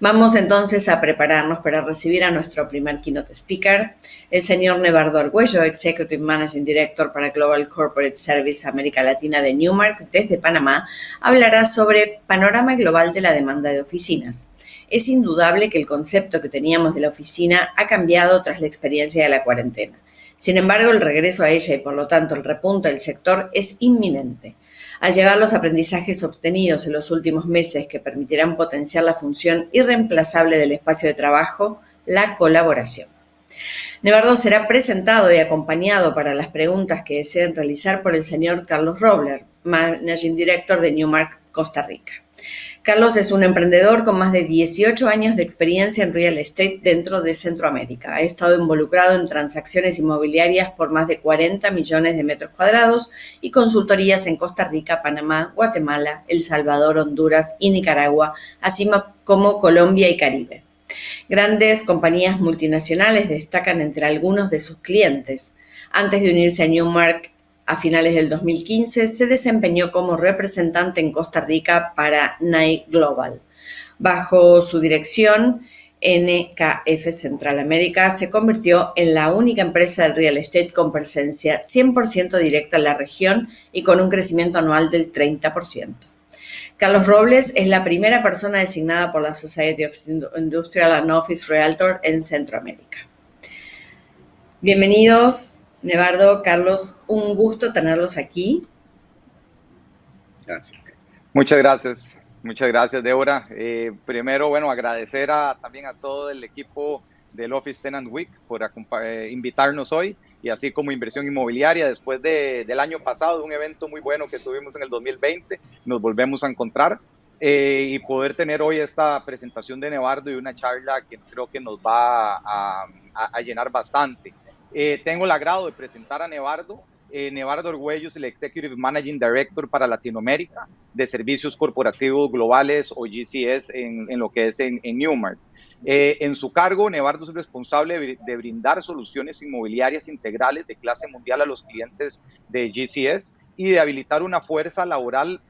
Vamos entonces a prepararnos para recibir a nuestro primer keynote speaker, el señor Nevardo Argüello, Executive Managing Director para Global Corporate Service América Latina de Newmark desde Panamá, hablará sobre panorama global de la demanda de oficinas. Es indudable que el concepto que teníamos de la oficina ha cambiado tras la experiencia de la cuarentena. Sin embargo, el regreso a ella y por lo tanto el repunte del sector es inminente. Al llevar los aprendizajes obtenidos en los últimos meses que permitirán potenciar la función irreemplazable del espacio de trabajo, la colaboración. Nevardo será presentado y acompañado para las preguntas que deseen realizar por el señor Carlos Robler, Managing Director de Newmark, Costa Rica. Carlos es un emprendedor con más de 18 años de experiencia en real estate dentro de Centroamérica. Ha estado involucrado en transacciones inmobiliarias por más de 40 millones de metros cuadrados y consultorías en Costa Rica, Panamá, Guatemala, El Salvador, Honduras y Nicaragua, así como Colombia y Caribe. Grandes compañías multinacionales destacan entre algunos de sus clientes. Antes de unirse a Newmark, a finales del 2015, se desempeñó como representante en Costa Rica para Nike Global. Bajo su dirección, NKF Central América se convirtió en la única empresa del real estate con presencia 100% directa en la región y con un crecimiento anual del 30%. Carlos Robles es la primera persona designada por la Society of Industrial and Office Realtor en Centroamérica. Bienvenidos, Nevardo, Carlos, un gusto tenerlos aquí. Gracias. Muchas gracias, Débora. Primero, agradecer también a todo el equipo del Office Tenant Week por invitarnos hoy, y así como Inversión Inmobiliaria, después del año pasado, de un evento muy bueno que tuvimos en el 2020, nos volvemos a encontrar y poder tener hoy esta presentación de Nevardo y una charla que creo que nos va a llenar bastante. Tengo el agrado de presentar a Nevardo. Nevardo Argüello es el Executive Managing Director para Latinoamérica de Servicios Corporativos Globales o GCS en lo que es en Newmark. En su cargo, Nevardo es responsable de brindar soluciones inmobiliarias integrales de clase mundial a los clientes de GCS y de habilitar una fuerza laboral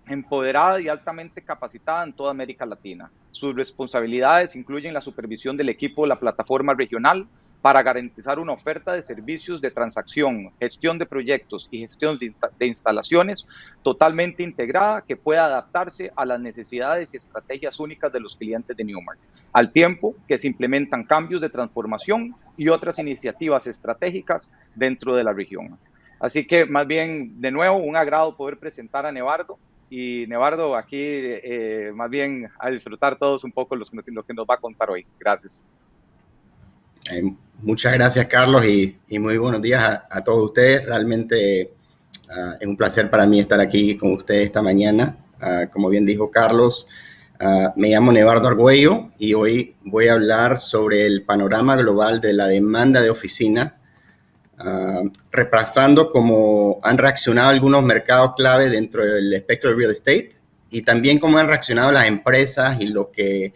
empoderada y altamente capacitada en toda América Latina. Sus responsabilidades incluyen la supervisión del equipo de la plataforma regional para garantizar una oferta de servicios de transacción, gestión de proyectos y gestión de instalaciones totalmente integrada que pueda adaptarse a las necesidades y estrategias únicas de los clientes de Newmark, al tiempo que se implementan cambios de transformación y otras iniciativas estratégicas dentro de la región. Así que, más bien, de nuevo, un agrado poder presentar a Nevardo. Y Nevardo, aquí más bien a disfrutar todos un poco lo que nos va a contar hoy. Gracias. Muchas gracias, Carlos, y muy buenos días a todos ustedes. Realmente es un placer para mí estar aquí con ustedes esta mañana. Como bien dijo Carlos, me llamo Nevardo Argüello y hoy voy a hablar sobre el panorama global de la demanda de oficinas, repasando cómo han reaccionado algunos mercados clave dentro del espectro del real estate y también cómo han reaccionado las empresas y lo que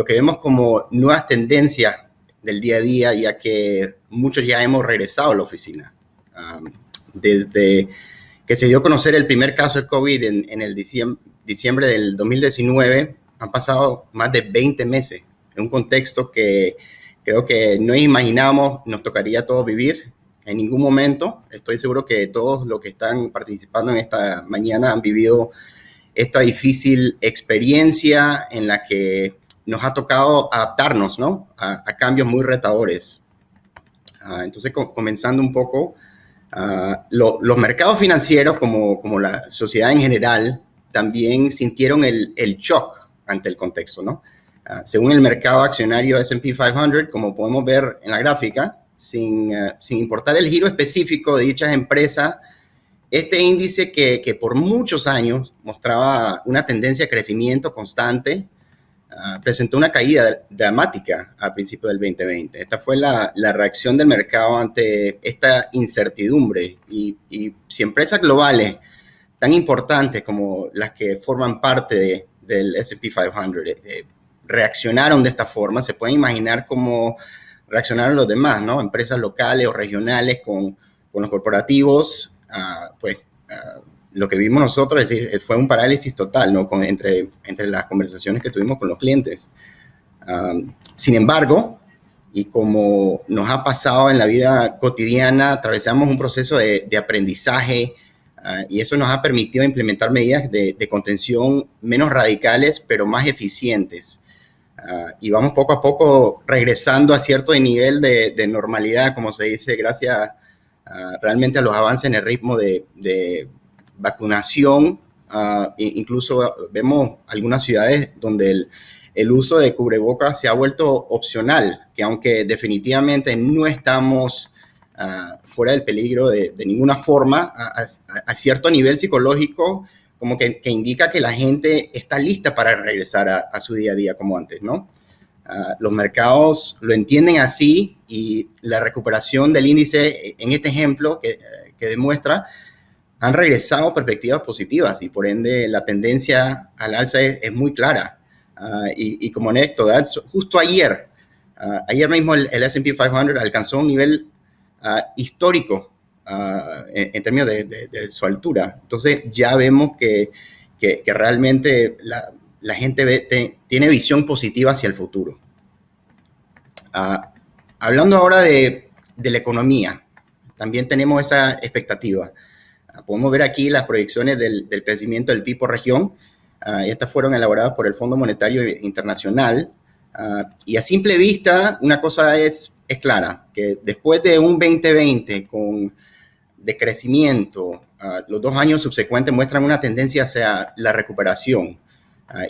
vemos como nuevas tendencias del día a día, ya que muchos ya hemos regresado a la oficina. Desde que se dio a conocer el primer caso de COVID en el diciembre del 2019, han pasado más de 20 meses, en un contexto que creo que no imaginábamos nos tocaría a todos vivir en ningún momento. Estoy seguro que todos los que están participando en esta mañana han vivido esta difícil experiencia en la que nos ha tocado adaptarnos, ¿no? a cambios muy retadores. Entonces, comenzando un poco, los mercados financieros, como la sociedad en general, también sintieron el shock ante el contexto, ¿no? Según el mercado accionario S&P 500, como podemos ver en la gráfica, sin importar el giro específico de dichas empresas, este índice que por muchos años mostraba una tendencia de crecimiento constante, presentó una caída dramática al principio del 2020. Esta fue la reacción del mercado ante esta incertidumbre. Y si empresas globales tan importantes como las que forman parte del S&P 500 reaccionaron de esta forma, se pueden imaginar cómo reaccionaron los demás, ¿no? Empresas locales o regionales con los corporativos, lo que vimos nosotros fue un parálisis total, ¿no? Entre las conversaciones que tuvimos con los clientes. Sin embargo, y como nos ha pasado en la vida cotidiana, atravesamos un proceso de aprendizaje y eso nos ha permitido implementar medidas de contención menos radicales, pero más eficientes. Y vamos poco a poco regresando a cierto nivel de normalidad, como se dice, gracias realmente a los avances en el ritmo de vacunación. Incluso vemos algunas ciudades donde el uso de cubrebocas se ha vuelto opcional, que aunque definitivamente no estamos fuera del peligro de ninguna forma, a cierto nivel psicológico, como que indica que la gente está lista para regresar a su día a día como antes, ¿no? Los mercados lo entienden así y la recuperación del índice, en este ejemplo que demuestra, han regresado perspectivas positivas y por ende la tendencia al alza es muy clara. Y como anécdota, justo ayer mismo el S&P 500 alcanzó un nivel histórico en términos de su altura. Entonces ya vemos que realmente la gente tiene visión positiva hacia el futuro. Hablando ahora de la economía, también tenemos esa expectativa. Podemos ver aquí las proyecciones del crecimiento del PIB por región. Estas fueron elaboradas por el Fondo Monetario Internacional. Y a simple vista, una cosa es clara, que después de un 2020 de crecimiento, los 2 años subsecuentes muestran una tendencia hacia la recuperación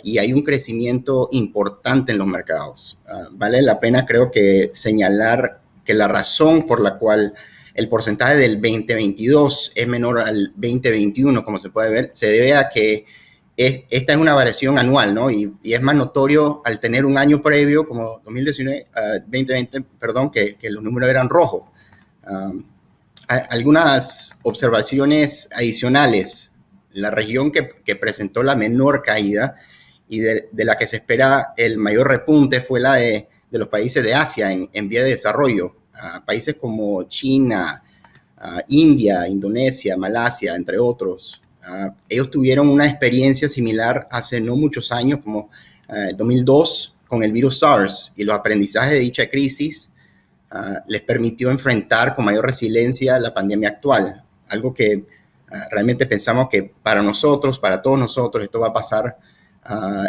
y hay un crecimiento importante en los mercados. Vale la pena, creo que, señalar que la razón por la cual el porcentaje del 2022 es menor al 2021, como se puede ver, se debe a que esta es una variación anual, ¿no? Y es más notorio al tener un año previo, como 2020, perdón, que los números eran rojos. Algunas observaciones adicionales. La región que presentó la menor caída y de la que se espera el mayor repunte fue la de los países de Asia en vía de desarrollo. Países como China, India, Indonesia, Malasia, entre otros. Ellos tuvieron una experiencia similar hace no muchos años, como 2002, con el virus SARS, y los aprendizajes de dicha crisis les permitió enfrentar con mayor resiliencia la pandemia actual, algo que realmente pensamos que para nosotros, para todos nosotros, esto va a pasar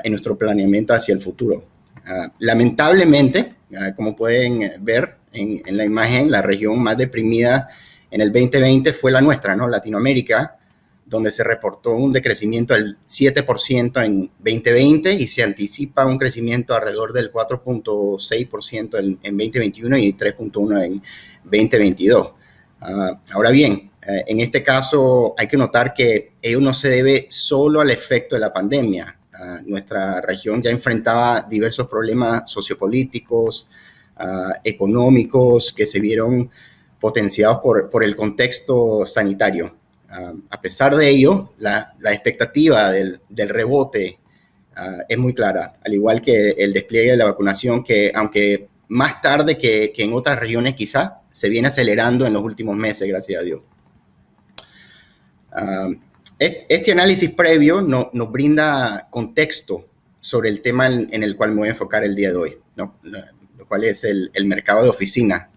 en nuestro planeamiento hacia el futuro. Lamentablemente, como pueden ver en la imagen, la región más deprimida en el 2020 fue la nuestra, ¿no? Latinoamérica, donde se reportó un decrecimiento del 7% en 2020 y se anticipa un crecimiento alrededor del 4.6% en 2021 y 3.1% en 2022. Ahora bien, en este caso hay que notar que ello no se debe solo al efecto de la pandemia. Nuestra región ya enfrentaba diversos problemas sociopolíticos, económicos, que se vieron potenciados por el contexto sanitario. A pesar de ello, la expectativa del rebote es muy clara, al igual que el despliegue de la vacunación, que aunque más tarde que en otras regiones quizás, se viene acelerando en los últimos meses, gracias a Dios. Este análisis previo nos brinda contexto sobre el tema en el cual me voy a enfocar el día de hoy, ¿no? Lo cual es el mercado de oficinas.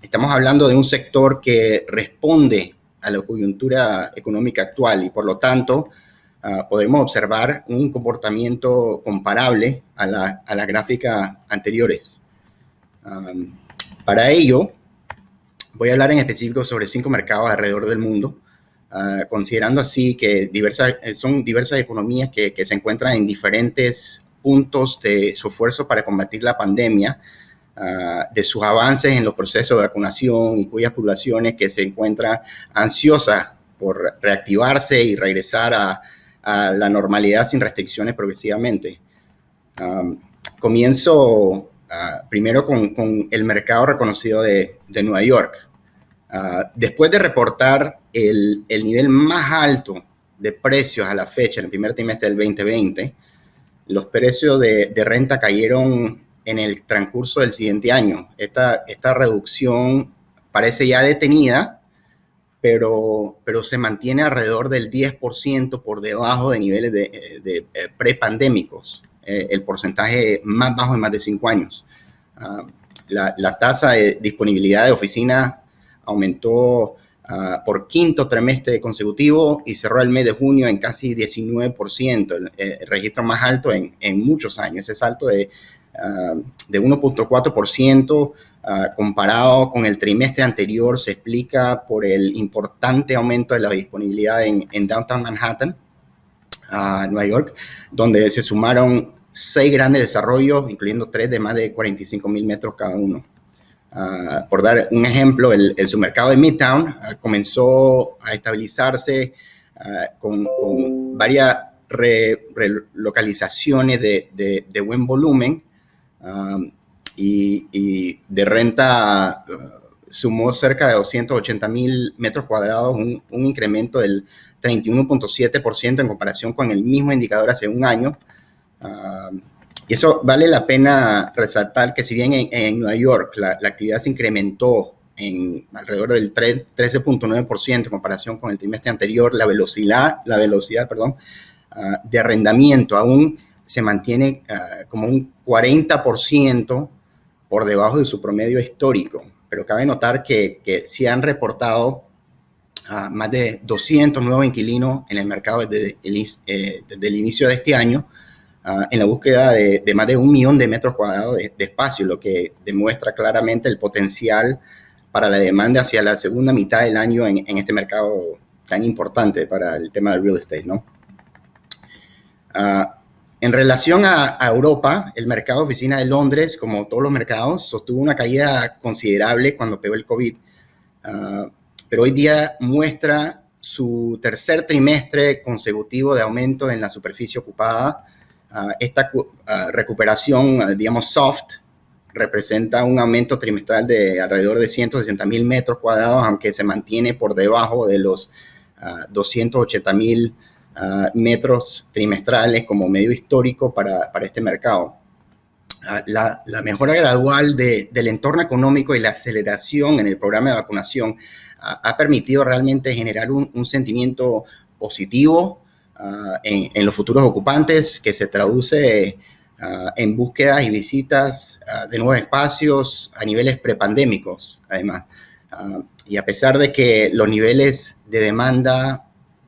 Estamos hablando de un sector que responde a la coyuntura económica actual y, por lo tanto, podemos observar un comportamiento comparable a las gráficas anteriores. Para ello, voy a hablar en específico sobre 5 mercados alrededor del mundo, considerando así que son diversas economías que se encuentran en diferentes puntos de su esfuerzo para combatir la pandemia, de sus avances en los procesos de vacunación y cuyas poblaciones que se encuentran ansiosas por reactivarse y regresar a la normalidad sin restricciones progresivamente. Comienzo primero con el mercado reconocido de Nueva York. Después de reportar el nivel más alto de precios a la fecha en el primer trimestre del 2020, los precios de renta cayeron en el transcurso del siguiente año. Esta reducción parece ya detenida, pero se mantiene alrededor del 10% por debajo de niveles de prepandémicos, el porcentaje más bajo en más de 5 años. La tasa de disponibilidad de oficina aumentó por quinto trimestre consecutivo y cerró el mes de junio en casi 19%, el registro más alto en muchos años. Ese salto de 1.4%, comparado con el trimestre anterior, se explica por el importante aumento de la disponibilidad en Downtown Manhattan, Nueva York, donde se sumaron 6 grandes desarrollos, incluyendo 3 de más de 45,000 metros cada uno. Por dar un ejemplo, el submercado de Midtown comenzó a estabilizarse con varias relocalizaciones de buen volumen, y de renta sumó cerca de 280,000 metros cuadrados, un incremento del 31.7% en comparación con el mismo indicador hace un año. Y eso vale la pena resaltar que si bien en Nueva York la actividad se incrementó en alrededor del 13.9% en comparación con el trimestre anterior, la velocidad de arrendamiento aún se mantiene como un 40% por debajo de su promedio histórico. Pero cabe notar que se han reportado más de 200 nuevos inquilinos en el mercado desde el inicio de este año, en la búsqueda de más de 1 millón de metros cuadrados de espacio, lo que demuestra claramente el potencial para la demanda hacia la segunda mitad del año en este mercado tan importante para el tema del real estate, ¿no? En relación a Europa, el mercado de oficina de Londres, como todos los mercados, sostuvo una caída considerable cuando pegó el COVID, pero hoy día muestra su tercer trimestre consecutivo de aumento en la superficie ocupada. Esta recuperación, digamos, soft, representa un aumento trimestral de alrededor de 160,000 metros cuadrados, aunque se mantiene por debajo de los 280,000 metros trimestrales como medio histórico para este mercado. La mejora gradual del entorno económico y la aceleración en el programa de vacunación ha permitido realmente generar un sentimiento positivo en los futuros ocupantes, que se traduce en búsquedas y visitas de nuevos espacios a niveles prepandémicos, además. Y a pesar de que los niveles de demanda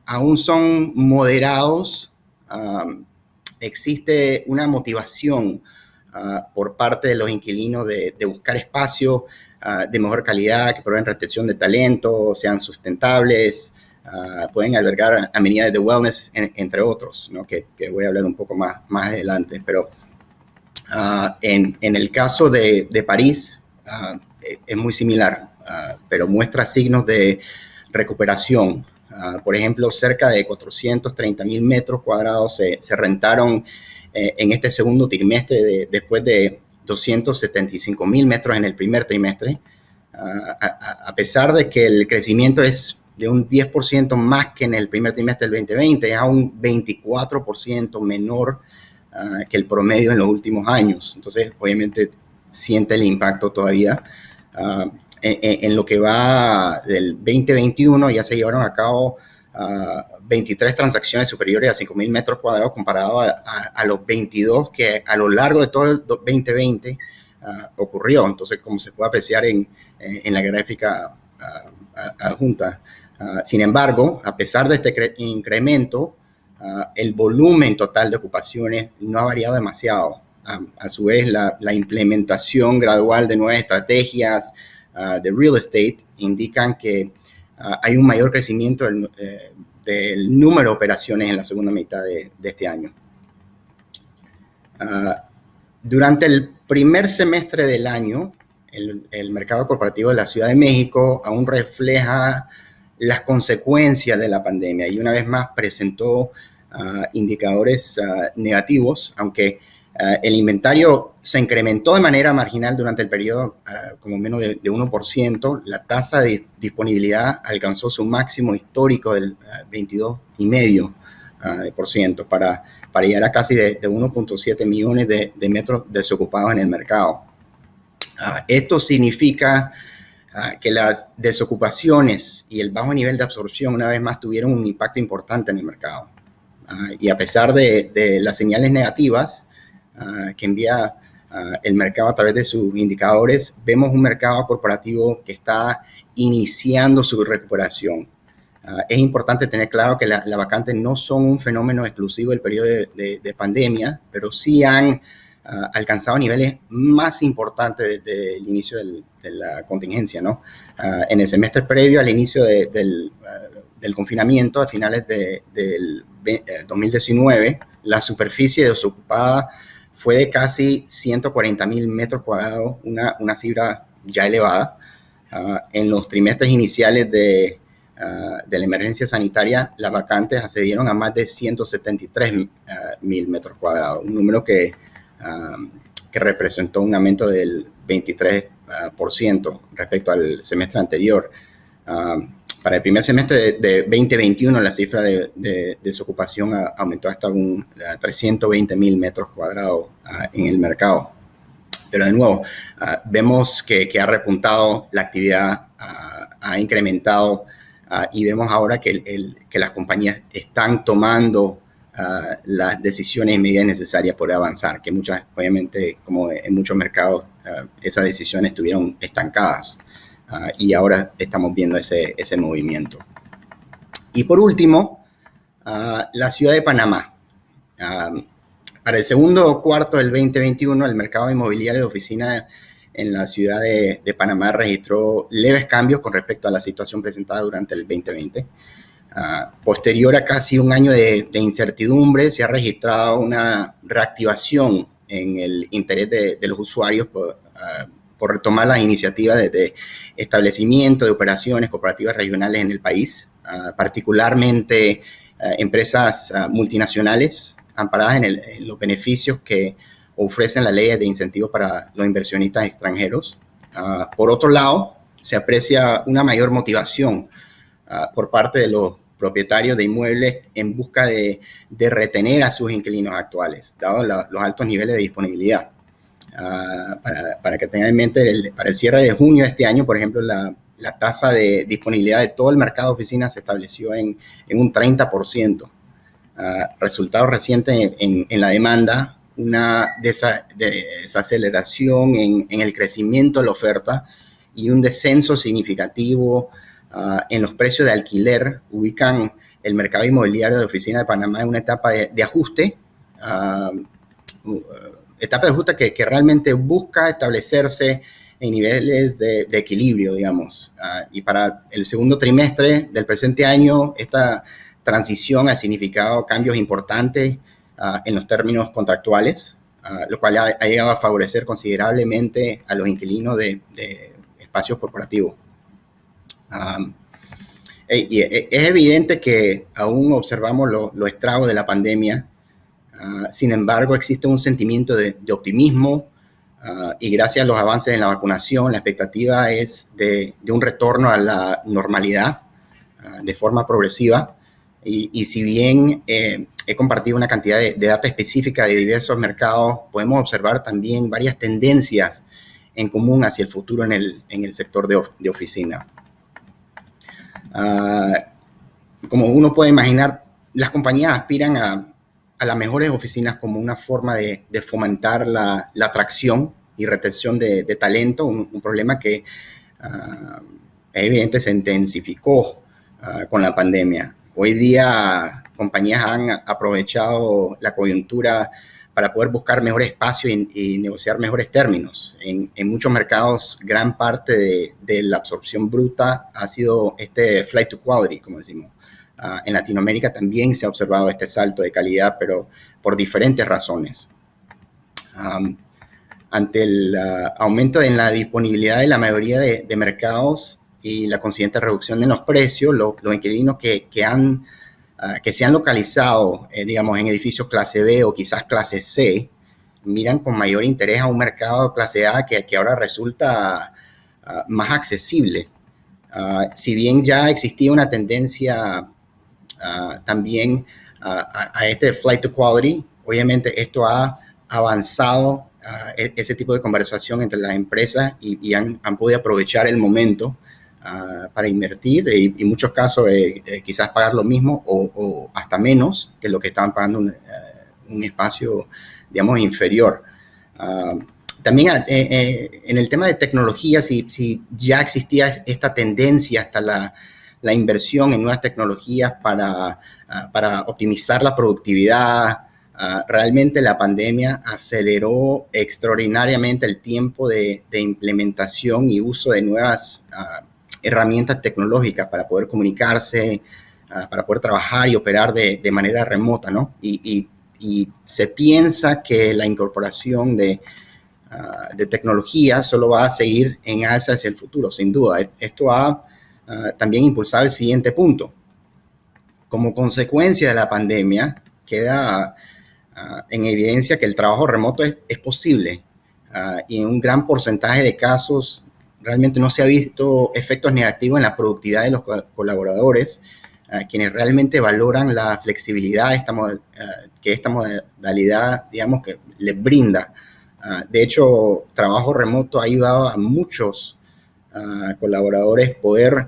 aún son moderados, existe una motivación por parte de los inquilinos de buscar espacios de mejor calidad, que proveen retención de talento, sean sustentables, pueden albergar amenidades de wellness, entre otros, ¿no? que voy a hablar un poco más adelante. Pero en el caso de París es muy similar, pero muestra signos de recuperación. Por ejemplo, cerca de 430,000 metros cuadrados se rentaron en este segundo trimestre, después de 275,000 metros en el primer trimestre, a pesar de que el crecimiento es de un 10% más que en el primer trimestre del 2020, es aún 24% menor que el promedio en los últimos años. Entonces, obviamente, siente el impacto todavía. En lo que va del 2021 ya se llevaron a cabo 23 transacciones superiores a 5,000 metros cuadrados, comparado a los 22 que a lo largo de todo el 2020 ocurrió. Entonces, como se puede apreciar en la gráfica adjunta. Sin embargo, a pesar de este incremento, el volumen total de ocupaciones no ha variado demasiado. A su vez, la implementación gradual de nuevas estrategias de real estate indican que hay un mayor crecimiento del número de operaciones en la segunda mitad de este año. Durante el primer semestre del año, el mercado corporativo de la Ciudad de México aún refleja las consecuencias de la pandemia y una vez más presentó indicadores negativos, aunque el inventario se incrementó de manera marginal durante el periodo, como menos de 1%. La tasa de disponibilidad alcanzó su máximo histórico del 22,5% para llegar a casi de 1.7 millones de metros desocupados en el mercado. Esto significa que las desocupaciones y el bajo nivel de absorción una vez más tuvieron un impacto importante en el mercado. Y a pesar de las señales negativas que envía el mercado a través de sus indicadores, vemos un mercado corporativo que está iniciando su recuperación. Es importante tener claro que las vacantes no son un fenómeno exclusivo del periodo de pandemia, pero sí han alcanzado niveles más importantes desde el inicio de la contingencia, ¿no? En el semestre previo al inicio del confinamiento, a finales del 2019, la superficie desocupada fue de casi 140,000 metros cuadrados, una cifra ya elevada. En los trimestres iniciales de la emergencia sanitaria, las vacantes ascendieron a más de 173,000 metros cuadrados, un número que representó un aumento del 23% respecto al semestre anterior. Para el primer semestre de 2021, la cifra de desocupación aumentó hasta 320,000 metros cuadrados en el mercado. Pero de nuevo, vemos que ha repuntado la actividad, ha incrementado y vemos ahora que las compañías están tomando las decisiones y medidas necesarias por avanzar, que muchas, obviamente, como en muchos mercados, esas decisiones estuvieron estancadas. Y ahora estamos viendo ese movimiento. Y por último, la ciudad de Panamá. Para el segundo cuarto del 2021, el mercado inmobiliario de oficina en la ciudad de Panamá registró leves cambios con respecto a la situación presentada durante el 2020. Posterior a casi un año de incertidumbre, se ha registrado una reactivación en el interés de los usuarios por retomar las iniciativas de establecimiento de operaciones cooperativas regionales en el país, particularmente empresas multinacionales amparadas en los beneficios que ofrecen las leyes de incentivos para los inversionistas extranjeros. Por otro lado, se aprecia una mayor motivación por parte de los propietarios de inmuebles en busca de retener a sus inquilinos actuales, dado los altos niveles de disponibilidad. Para que tengan en mente, para el cierre de junio de este año, por ejemplo, la tasa de disponibilidad de todo el mercado de oficinas se estableció en un 30%. Resultado reciente en la demanda, una desaceleración en el crecimiento de la oferta y un descenso significativo en los precios de alquiler ubican el mercado inmobiliario de oficina de Panamá en una etapa de ajuste, que realmente busca establecerse en niveles de equilibrio, digamos. Y para el segundo trimestre del presente año, esta transición ha significado cambios importantes en los términos contractuales, lo cual ha llegado a favorecer considerablemente a los inquilinos de espacios corporativos. Y es evidente que aún observamos los estragos de la pandemia. Sin embargo, existe un sentimiento de optimismo y gracias a los avances en la vacunación, la expectativa es de un retorno a la normalidad de forma progresiva. Y si bien he compartido una cantidad de data específica de diversos mercados, podemos observar también varias tendencias en común hacia el futuro en el sector de oficina. Como uno puede imaginar, las compañías aspiran a las mejores oficinas como una forma de fomentar la atracción y retención de talento, un problema que es evidente se intensificó con la pandemia. Hoy día compañías han aprovechado la coyuntura para poder buscar mejor espacio y negociar mejores términos. En muchos mercados, gran parte de la absorción bruta ha sido este flight to quality, como decimos. En Latinoamérica también se ha observado este salto de calidad, pero por diferentes razones. Ante el aumento en la disponibilidad de la mayoría de mercados y la consiguiente reducción en los precios, los inquilinos que se han localizado, digamos, en edificios clase B o quizás clase C, miran con mayor interés a un mercado clase A que ahora resulta más accesible. Si bien ya existía una tendencia también a este flight to quality, obviamente esto ha avanzado ese tipo de conversación entre las empresas y han podido aprovechar el momento para invertir y en muchos casos quizás pagar lo mismo o hasta menos que lo que estaban pagando un espacio, digamos, inferior. También en el tema de tecnología, si ya existía esta tendencia hasta la inversión en nuevas tecnologías para optimizar la productividad, realmente la pandemia aceleró extraordinariamente el tiempo de implementación y uso de nuevas herramientas tecnológicas para poder comunicarse, para poder trabajar y operar de manera remota, ¿no? Y se piensa que la incorporación de tecnología solo va a seguir en alza hacia el futuro, sin duda. Esto va también a impulsar el siguiente punto. Como consecuencia de la pandemia, queda en evidencia que el trabajo remoto es posible y en un gran porcentaje de casos realmente no se ha visto efectos negativos en la productividad de los colaboradores, quienes realmente valoran la flexibilidad que esta modalidad, digamos, que les brinda. De hecho, trabajo remoto ha ayudado a muchos colaboradores poder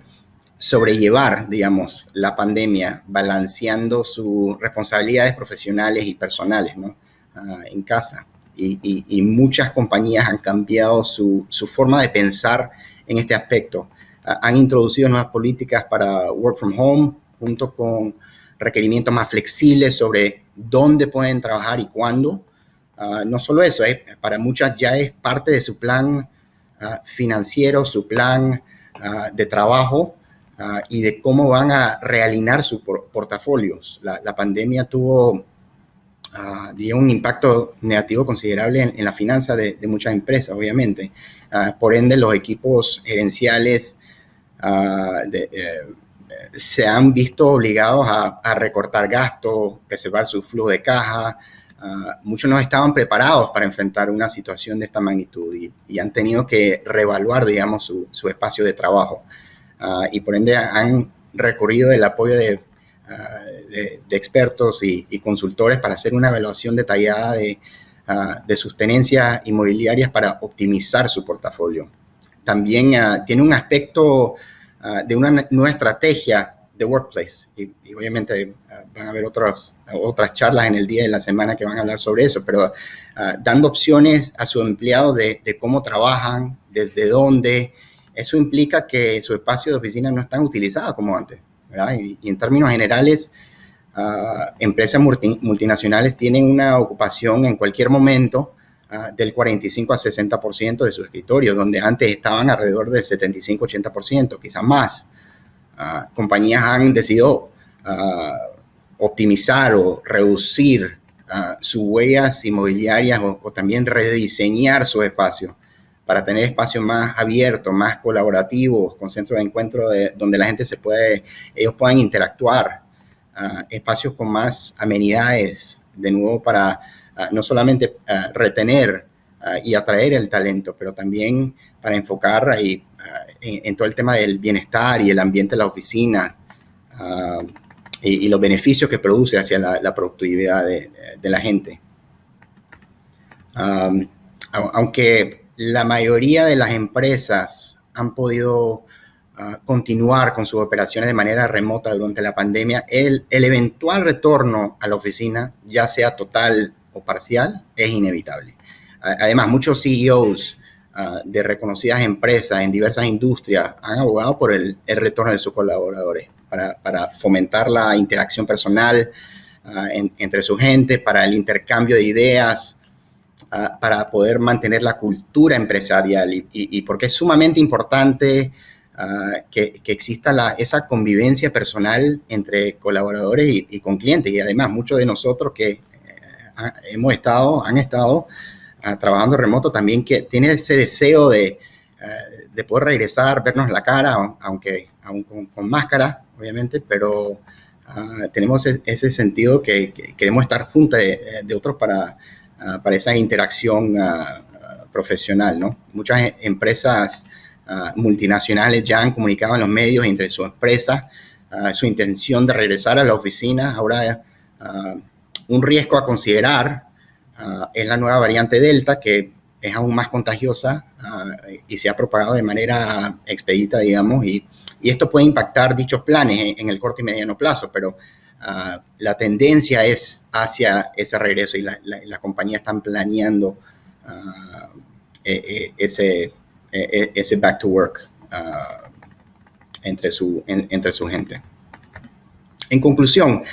sobrellevar, digamos, la pandemia, balanceando sus responsabilidades profesionales y personales, ¿no? En casa. Y muchas compañías han cambiado su forma de pensar en este aspecto. Han introducido nuevas políticas para work from home, junto con requerimientos más flexibles sobre dónde pueden trabajar y cuándo. No solo eso, para muchas ya es parte de su plan financiero, su plan de trabajo y de cómo van a realinear sus portafolios. La pandemia dio un impacto negativo considerable en la finanza de muchas empresas, obviamente. Por ende, los equipos gerenciales se han visto obligados a recortar gastos, preservar su flujo de caja. Muchos no estaban preparados para enfrentar una situación de esta magnitud y han tenido que reevaluar, digamos, su espacio de trabajo. Y por ende han recurrido el apoyo de expertos y consultores para hacer una evaluación detallada de sus tenencias inmobiliarias para optimizar su portafolio. También tiene un aspecto de una nueva estrategia de workplace y obviamente van a haber otras charlas en el día de la semana que van a hablar sobre eso, pero dando opciones a sus empleados de cómo trabajan, desde dónde. Eso implica que su espacio de oficina no están utilizados como antes, ¿verdad? Y en términos generales, empresas multinacionales tienen una ocupación en cualquier momento del 45 a 60% de su escritorio, donde antes estaban alrededor del 75-80%, quizás más. Compañías han decidido optimizar o reducir sus huellas inmobiliarias o también rediseñar sus espacios para tener espacios más abiertos, más colaborativos, con centros de encuentro donde la gente ellos puedan interactuar, espacios con más amenidades, de nuevo para no solamente retener y atraer el talento, pero también para enfocar en todo el tema del bienestar y el ambiente de la oficina y los beneficios que produce hacia la productividad de la gente. Aunque la mayoría de las empresas han podido continuar con sus operaciones de manera remota durante la pandemia, el eventual retorno a la oficina, ya sea total o parcial, es inevitable. Además, muchos CEOs de reconocidas empresas en diversas industrias han abogado por el retorno de sus colaboradores para fomentar la interacción personal entre su gente, para el intercambio de ideas, para poder mantener la cultura empresarial y porque es sumamente importante que exista esa convivencia personal entre colaboradores y con clientes. Y además, muchos de nosotros que han estado trabajando remoto también, que tienen ese deseo de poder regresar, vernos la cara, aún con máscara, obviamente, pero tenemos ese sentido que queremos estar juntos de otros para esa interacción profesional, ¿no? Muchas empresas multinacionales ya han comunicado en los medios entre sus empresas su intención de regresar a la oficina. Ahora, un riesgo a considerar es la nueva variante Delta, que es aún más contagiosa y se ha propagado de manera expedita, digamos, y esto puede impactar dichos planes en el corto y mediano plazo, pero la tendencia es hacia ese regreso y las compañías están planeando ese back to work entre su gente. En conclusión,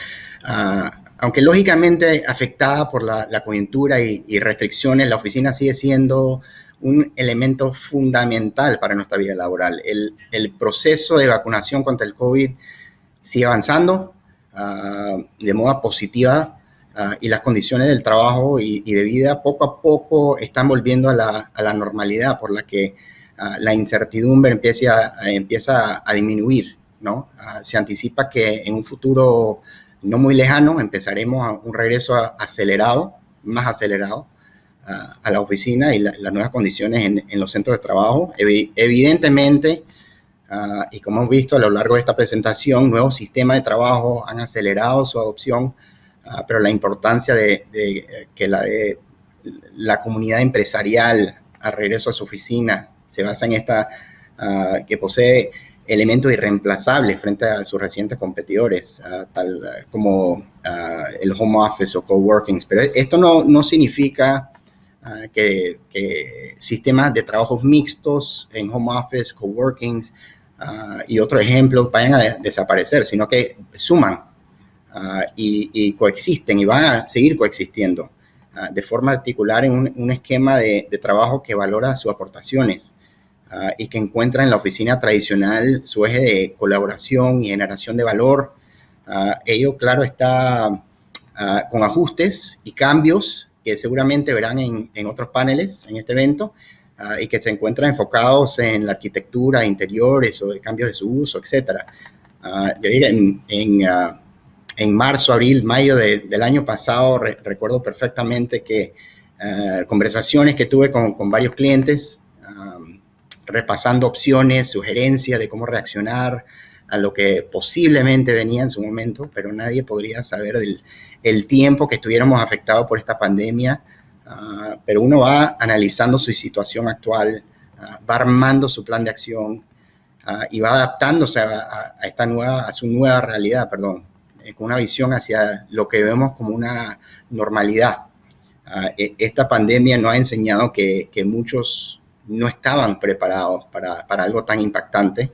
aunque lógicamente afectada por la coyuntura y restricciones, la oficina sigue siendo un elemento fundamental para nuestra vida laboral. El proceso de vacunación contra el COVID sigue avanzando de modo positiva y las condiciones del trabajo y de vida poco a poco están volviendo a la normalidad, por la que la incertidumbre empieza a disminuir, ¿no? Se anticipa que en un futuro no muy lejano empezaremos a un regreso más acelerado a la oficina y las nuevas condiciones en los centros de trabajo. Evidentemente, y como hemos visto a lo largo de esta presentación, nuevos sistemas de trabajo han acelerado su adopción, pero la importancia de que la comunidad empresarial al regreso a su oficina se basa en esta, que posee elementos irreemplazables frente a sus recientes competidores, tal como el home office o coworkings. Pero esto no significa que sistemas de trabajos mixtos en home office, coworkings y otros ejemplos vayan a desaparecer, sino que suman y coexisten y van a seguir coexistiendo de forma articular en un esquema de trabajo que valora sus aportaciones y que encuentra en la oficina tradicional su eje de colaboración y generación de valor. Ello, claro, está con ajustes y cambios que seguramente verán en otros paneles en este evento y que se encuentran enfocados en la arquitectura de interiores o de cambios de su uso, etc. Yo diría, en marzo, abril, mayo del año pasado, recuerdo perfectamente que conversaciones que tuve con varios clientes, repasando opciones, sugerencias de cómo reaccionar a lo que posiblemente venía en su momento, pero nadie podría saber el tiempo que estuviéramos afectados por esta pandemia, pero uno va analizando su situación actual, va armando su plan de acción y va adaptándose a su nueva realidad, con una visión hacia lo que vemos como una normalidad. Esta pandemia nos ha enseñado que muchos no estaban preparados para algo tan impactante,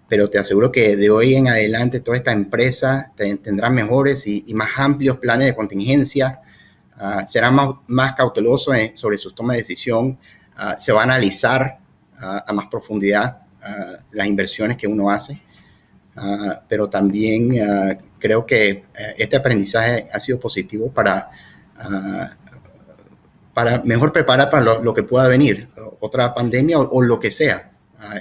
pero te aseguro que de hoy en adelante toda esta empresa tendrá mejores y más amplios planes de contingencia, será más cauteloso sobre sus tomas de decisión, se va a analizar a más profundidad las inversiones que uno hace, pero también creo que este aprendizaje ha sido positivo para mejor preparar para lo que pueda venir, otra pandemia o lo que sea.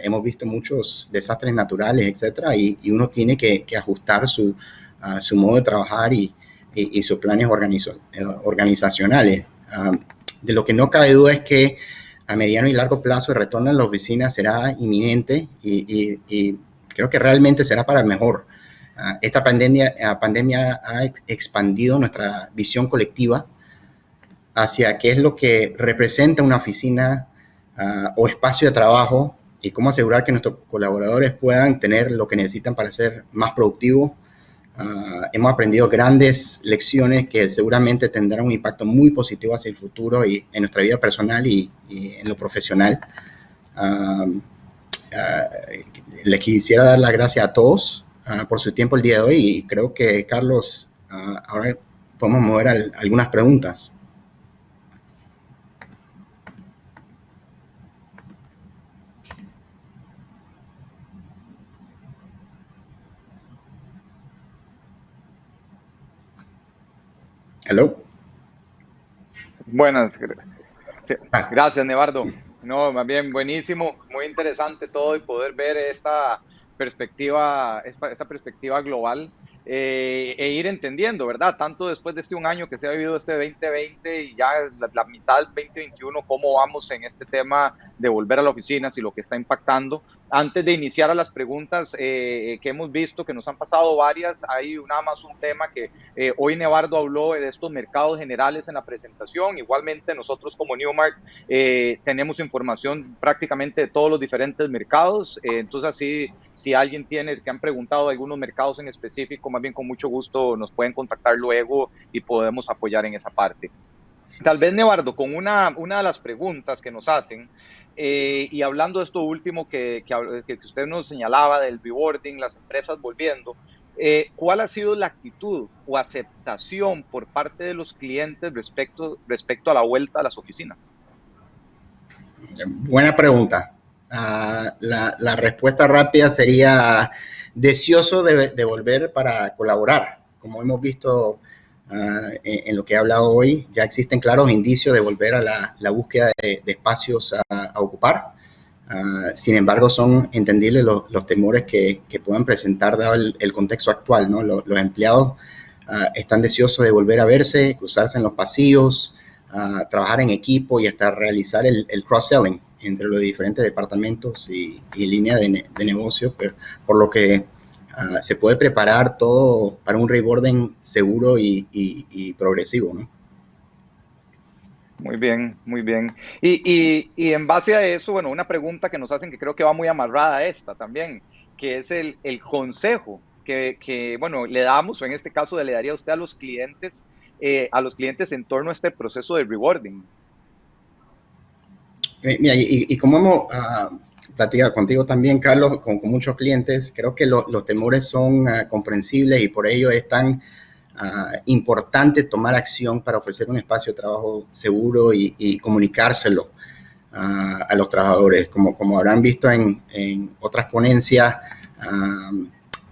Hemos visto muchos desastres naturales, etcétera, y uno tiene que ajustar su modo de trabajar y sus planes organizacionales. De lo que no cabe duda es que a mediano y largo plazo el retorno a la oficina será inminente y creo que realmente será para mejor. Esta pandemia ha expandido nuestra visión colectiva hacia qué es lo que representa una oficina o espacio de trabajo y cómo asegurar que nuestros colaboradores puedan tener lo que necesitan para ser más productivos. Hemos aprendido grandes lecciones que seguramente tendrán un impacto muy positivo hacia el futuro y en nuestra vida personal y en lo profesional. Les quisiera dar las gracias a todos por su tiempo el día de hoy y creo que, Carlos, ahora podemos mover algunas preguntas. Hello. Buenas. Sí. Gracias, Nevardo. No, más bien buenísimo, muy interesante todo y poder ver esta perspectiva global. e ir entendiendo, ¿verdad? Tanto después de un año que se ha vivido este 2020 y ya la mitad del 2021, cómo vamos en este tema de volver a la oficina, si lo que está impactando. Antes de iniciar a las preguntas que hemos visto, que nos han pasado varias, hay nada más un tema que hoy Nevardo habló de estos mercados generales en la presentación. Igualmente nosotros como Newmark tenemos información prácticamente de todos los diferentes mercados, entonces así si alguien tiene, que han preguntado de algunos mercados en específico, más bien con mucho gusto nos pueden contactar luego y podemos apoyar en esa parte. Tal vez, Nevardo, con una de las preguntas que nos hacen, y hablando de esto último que usted nos señalaba del rewarding, las empresas volviendo, ¿cuál ha sido la actitud o aceptación por parte de los clientes respecto a la vuelta a las oficinas? Buena pregunta. La respuesta rápida sería deseoso de volver para colaborar. Como hemos visto en lo que he hablado hoy, ya existen claros indicios de volver a la búsqueda de espacios a ocupar. Sin embargo, son entendibles los temores que puedan presentar dado el contexto actual, ¿no? Los empleados están deseosos de volver a verse, cruzarse en los pasillos, trabajar en equipo y hasta realizar el cross-selling entre los diferentes departamentos y líneas de negocio, pero por lo que se puede preparar todo para un rewarding seguro y progresivo, ¿no? Muy bien, muy bien. Y en base a eso, bueno, una pregunta que nos hacen que creo que va muy amarrada a esta también, que es el consejo que, bueno, le damos, o en este caso le daría a usted a los clientes en torno a este proceso de rewarding. Mira, y como hemos platicado contigo también, Carlos, con muchos clientes, creo que los temores son comprensibles y por ello es tan importante tomar acción para ofrecer un espacio de trabajo seguro y comunicárselo a los trabajadores. Como habrán visto en otras ponencias,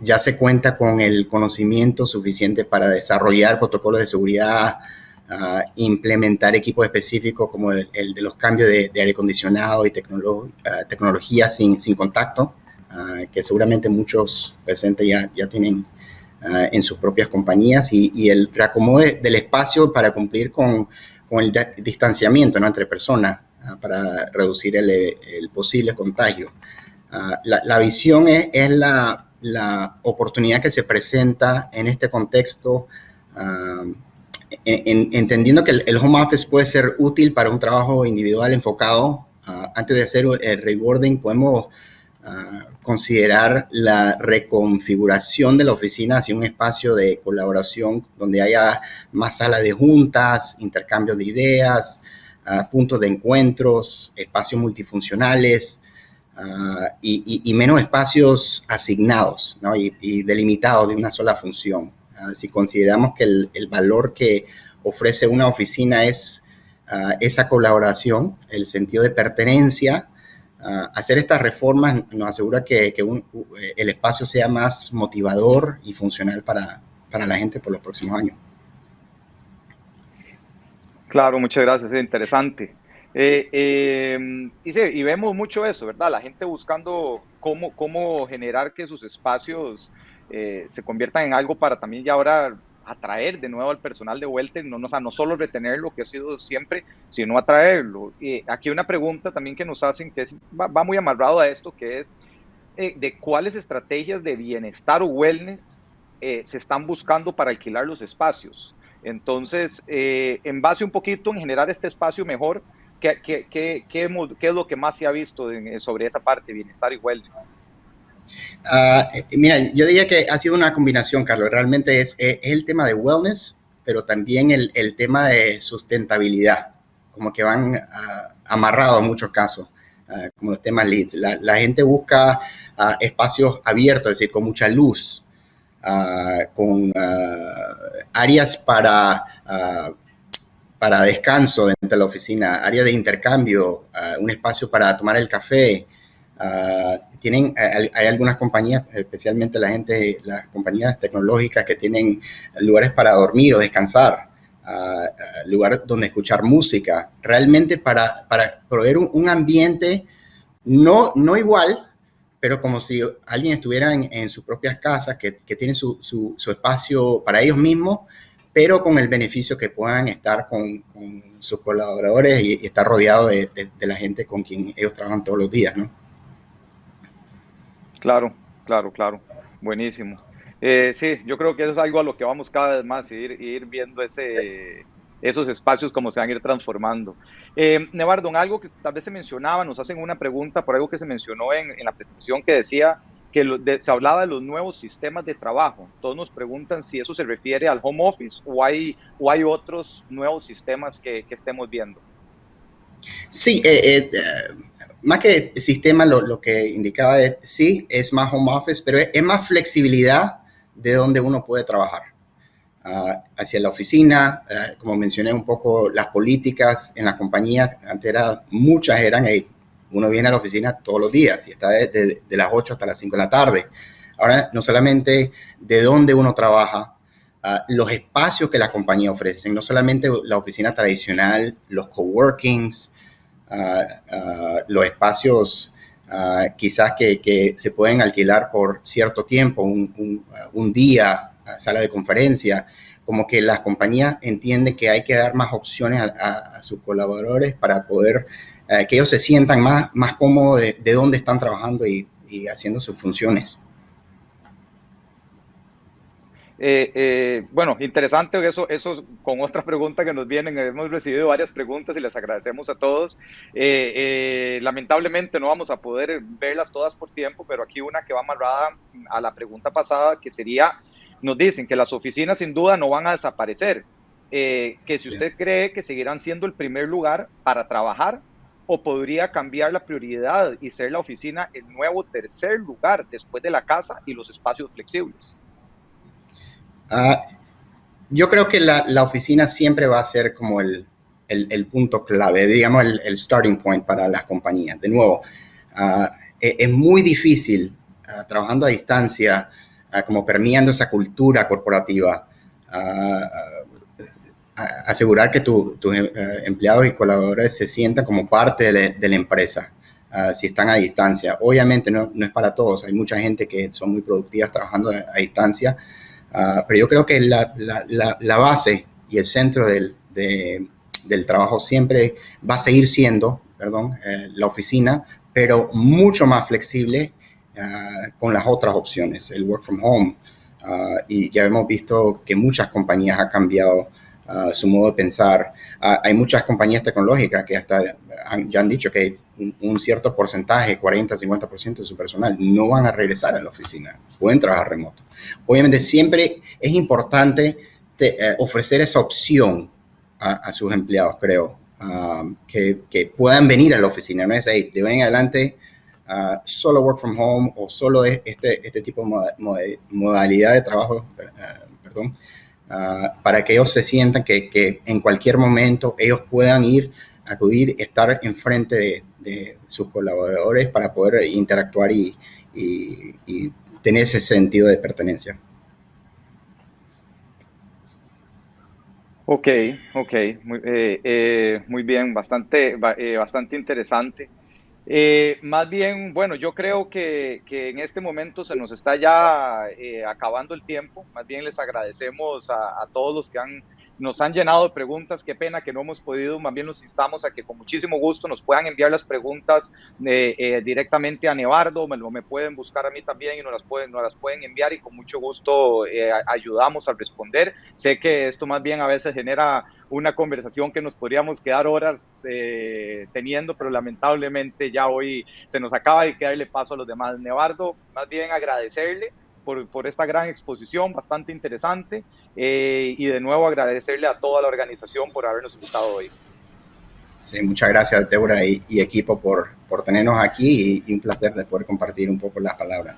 ya se cuenta con el conocimiento suficiente para desarrollar protocolos de seguridad, implementar equipos específicos como el de los cambios de aire acondicionado y tecnología sin contacto, que seguramente muchos presentes ya tienen en sus propias compañías, y el reacomodo del espacio para cumplir con el distanciamiento, ¿no?, entre personas para reducir el posible contagio. La visión es la oportunidad que se presenta en este contexto, entendiendo que el home office puede ser útil para un trabajo individual enfocado. Antes de hacer el rewarding, podemos considerar la reconfiguración de la oficina hacia un espacio de colaboración donde haya más salas de juntas, intercambios de ideas, puntos de encuentros, espacios multifuncionales, y menos espacios asignados, ¿no?, y delimitados de una sola función. Si consideramos que el valor que ofrece una oficina es esa colaboración, el sentido de pertenencia, hacer estas reformas nos asegura que el espacio sea más motivador y funcional para la gente por los próximos años. Claro, muchas gracias, es interesante. Y vemos mucho eso, ¿verdad? La gente buscando cómo generar que sus espacios se conviertan en algo para también ya ahora atraer de nuevo al personal de vuelta, no solo retener lo que ha sido siempre, sino atraerlo. Y aquí una pregunta también que nos hacen, que va muy amarrado a esto, que es de cuáles estrategias de bienestar o wellness se están buscando para alquilar los espacios. Entonces, en base un poquito en generar este espacio mejor, ¿qué es lo que más se ha visto sobre esa parte, bienestar y wellness? Mira, yo diría que ha sido una combinación, Carlos. Realmente es el tema de wellness, pero también el tema de sustentabilidad, como que van amarrados en muchos casos, como los temas LEED. La gente busca espacios abiertos, es decir, con mucha luz, con áreas para descanso dentro de la oficina, áreas de intercambio, un espacio para tomar el café. Hay algunas compañías, especialmente las compañías tecnológicas, que tienen lugares para dormir o descansar, lugares donde escuchar música, realmente para proveer un ambiente no igual, pero como si alguien estuviera en sus propias casas, que tienen su espacio para ellos mismos, pero con el beneficio que puedan estar con sus colaboradores y estar rodeado de la gente con quien ellos trabajan todos los días, ¿no? Claro, claro, claro. Buenísimo. Sí, yo creo que eso es algo a lo que vamos cada vez más, ir viendo esos espacios como se van a ir transformando. Nevardo, algo que tal vez se mencionaba, nos hacen una pregunta por algo que se mencionó en la presentación que decía que se hablaba de los nuevos sistemas de trabajo. Todos nos preguntan si eso se refiere al home office o hay otros nuevos sistemas que estemos viendo. Sí, más que sistema, lo que indicaba es, sí, es más home office, pero es más flexibilidad de donde uno puede trabajar. Hacia la oficina, como mencioné un poco, las políticas en las compañías, antes muchas eran, uno viene a la oficina todos los días y está de las 8 hasta las 5 de la tarde. Ahora, no solamente de dónde uno trabaja, los espacios que la compañía ofrece, no solamente la oficina tradicional, los coworkings, los espacios quizás que se pueden alquilar por cierto tiempo, un día, sala de conferencia, como que las compañías entienden que hay que dar más opciones a sus colaboradores para poder que ellos se sientan más cómodos de dónde están trabajando y haciendo sus funciones. Bueno, interesante eso con otras preguntas que nos vienen. Hemos recibido varias preguntas y les agradecemos a todos. Lamentablemente no vamos a poder verlas todas por tiempo, pero aquí una que va amarrada a la pregunta pasada, que sería, nos dicen que las oficinas sin duda no van a desaparecer, que si usted cree que seguirán siendo el primer lugar para trabajar o podría cambiar la prioridad y ser la oficina el nuevo tercer lugar después de la casa y los espacios flexibles. Yo creo que la oficina siempre va a ser como el punto clave, digamos el starting point para las compañías. De nuevo, es muy difícil trabajando a distancia, como permeando esa cultura corporativa, asegurar que tus empleados y colaboradores se sientan como parte de la empresa. Si están a distancia. Obviamente no es para todos, hay mucha gente que son muy productivas trabajando a distancia, pero yo creo que la base y el centro del trabajo siempre va a seguir siendo, la oficina, pero mucho más flexible con las otras opciones, el work from home. Y ya hemos visto que muchas compañías han cambiado su modo de pensar. Hay muchas compañías tecnológicas que hasta ya han dicho que un cierto porcentaje, 40-50% de su personal, no van a regresar a la oficina, pueden trabajar remoto. Obviamente siempre es importante ofrecer esa opción a sus empleados, creo, que puedan venir a la oficina, no es ahí, de ahí en adelante solo work from home o solo este tipo de modalidad de trabajo, para que ellos se sientan que en cualquier momento ellos puedan acudir, estar enfrente de sus colaboradores para poder interactuar y tener ese sentido de pertenencia. Ok, muy bien, bastante interesante. Más bien, bueno, yo creo que en este momento se nos está ya acabando el tiempo. Más bien les agradecemos a todos los que nos han llenado de preguntas. Qué pena que no hemos podido, más bien los instamos a que con muchísimo gusto nos puedan enviar las preguntas directamente a Nevardo, me pueden buscar a mí también y nos las pueden enviar y con mucho gusto ayudamos a responder. Sé que esto más bien a veces genera una conversación que nos podríamos quedar horas teniendo, pero lamentablemente ya hoy se nos acaba de darle paso a los demás. Nevardo, más bien agradecerle por esta gran exposición, bastante interesante, y de nuevo agradecerle a toda la organización por habernos invitado hoy. Sí, muchas gracias, Deborah y equipo por tenernos aquí y un placer de poder compartir un poco las palabras.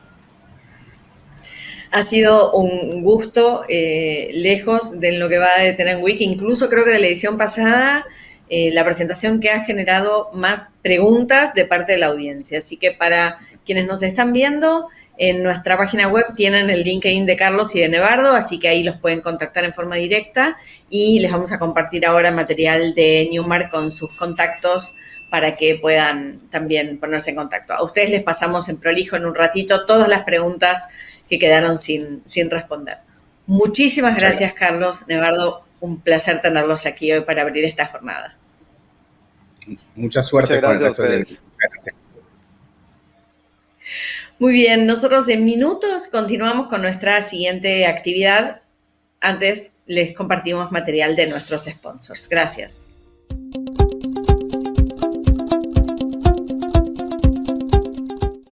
Ha sido un gusto, lejos de lo que va de Tenant Week, incluso creo que de la edición pasada, la presentación que ha generado más preguntas de parte de la audiencia. Así que para quienes nos están viendo, en nuestra página web tienen el LinkedIn de Carlos y de Nevardo, así que ahí los pueden contactar en forma directa y les vamos a compartir ahora material de Newmark con sus contactos para que puedan también ponerse en contacto. A ustedes les pasamos en prolijo en un ratito todas las preguntas que quedaron sin responder. Muchísimas gracias, Carlos, Nevardo. Un placer tenerlos aquí hoy para abrir esta jornada. Mucha suerte con el resto del ustedes. Muy bien, nosotros en minutos continuamos con nuestra siguiente actividad. Antes les compartimos material de nuestros sponsors. Gracias.